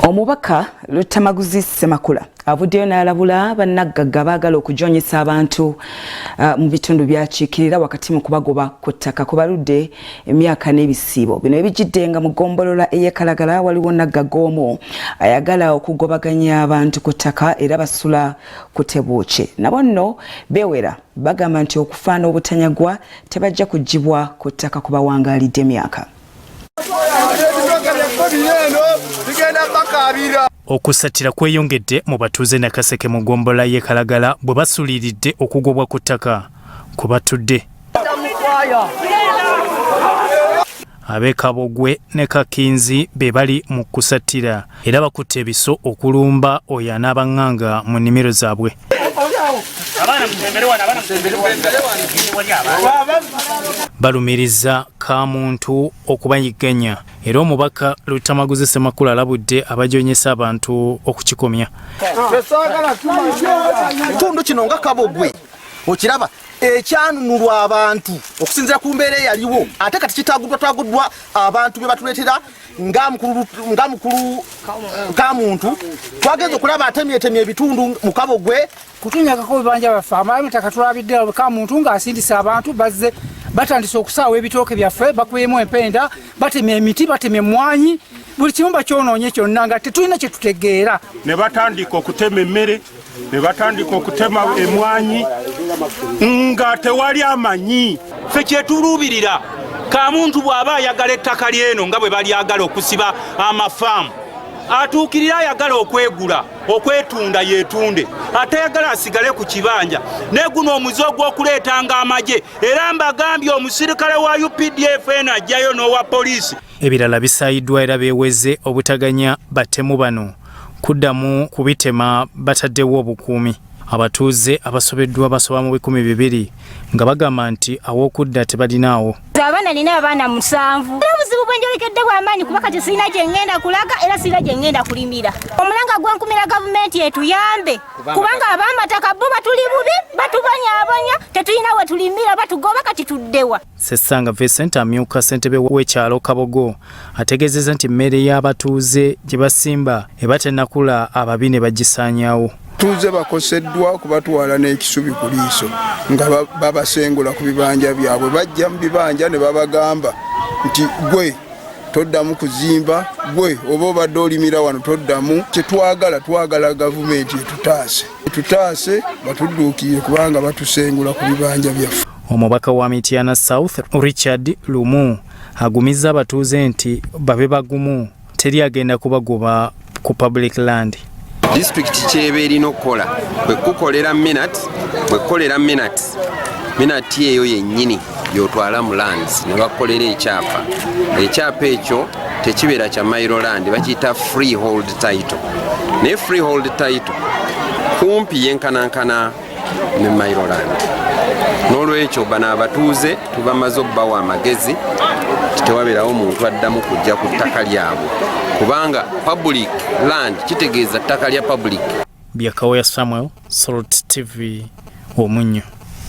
Omubaka lw'ettamaguzi Ssemakula avuddeyo n'alabula bannagagga baagala okujonyesa abantu mu bitundu byakiikirira wakati mu kubagoba ku ttaka ku baludde emyaka n'ebisiibo. Bino ebijjidde nga mu ggombolola ey'Ekalagala waliwo nagagga omu ayagala okugobaganya abantu ku ttaka era basula ku Tebuuki. Nabo nno beewera bagamba nti okufaana obutanyagwa tebajja kuggyibwa ku ttaka ku bawangaalidde emyaka. Okusatira kweyongedde mu batuuze Nakaseke mu ggombolola y'Ekalagala bwe basuliridde okugobwa ku ttaka ku batudde. Ab'e Kabogwe ne Kakinzi be bali mu kusatira era bakutte ebiso okulumba oyo anaabanganga mu nnimiro zaabwe. Balumiriza Kamuntu okubayigganya era omubaka lw'ettamaguzi Ssemakula alabudde abajonyesa abantu okukikomya. Kitundu kino nga Kabogwe okiraba ekyanunulwa abantu okusinziira ku mbeera eyaliwo ate kati kitaguddwa abantu be batuleetera nga mukulu Kamuntu twagenza okulaba atemyetemye ebitundu mu Kabogwe kutunyagako bibanja baffe amaabitaka tulabidde Kamuntu ng'asindisa abantu bazze batandise okusaawa ebitooke byaffe bakuyemu empenda batemye emiti batemye emmwanyi buli kimu kyonoonye kyonna nga tetulina kye tutegeera. Ne batandika okutema emmere ne batandika okutema emmwanyi nga tewali amanyi. Ffe kyetuluubirira Kamuntu bw'aba ayagala ettaka lyeno nga bwe balyagala okusiba amafaamu atuukirira ayagala okwegula okwetunda yeetunde atayagala asigale ku kibanja ne guno omuze ogw'okuleetanga amagye era mbagambye omusirikale wa UPDF eno ajjayo n'owa poliisi. Ebirala bisaayiddwa era beeweze obutaganya batemu bano kuddamu kubitema bataddewo obukuumi. Abatuuze abasobeddwa basoba mu 200 nga bagamba nti aw'okudda tebalinaawo. Abaana nina abaana 7. Obuzibu bwenjolekedde bw'amaanyi kuba kati sirina gye ngenda kulaga era sirina gye ngenda kulimira. Omulanga gwankumira gavumenti etuyambe kubanga ab'amataka bo batuli bubi batubanyabanya tetulina we tulimira batugoba kati tuddewa. Ssessanga Vincent amyuka ssentebe w'ekyalo Kabogo ategeezezza nti mmere y'abatuuze gye basimba eba tennakula ababi ne bagisaanyaawo. Tuze bakoseddwa kubatwala n'ekisubi ku liiso nga babasengula ku bibanja byabwe bajja mu bibanja ne babagamba nti gwe toddamu kuzimba gwe oba obadde olimira wano toddamu. Twagala gavumenti etutaase batudduukire kubanga batusengula ku bibanja byaffe. Omubaka wa Mityana South Richard Lumu agumizza abatuuze nti babe bagumu teri agenda kubagoba ku public land. District kyeba erina okukola bwe kukolera minati eyo yennyini gy'otwala mu lands ne bakolera ekyapa ekyo tekibeera kya Mailoland bakiyita freehold title ne freehold title kumpi yenkanankana ne Mailoland. N'olwekyo bano abatuuze tubamaze obbawa amagezi tewabeerawo muntu addamu kujja ku ttaka lyabwe kubanga public land kitegeeza ttaka lya public. Byakawoya Samuel, Salt TV, Omunyo.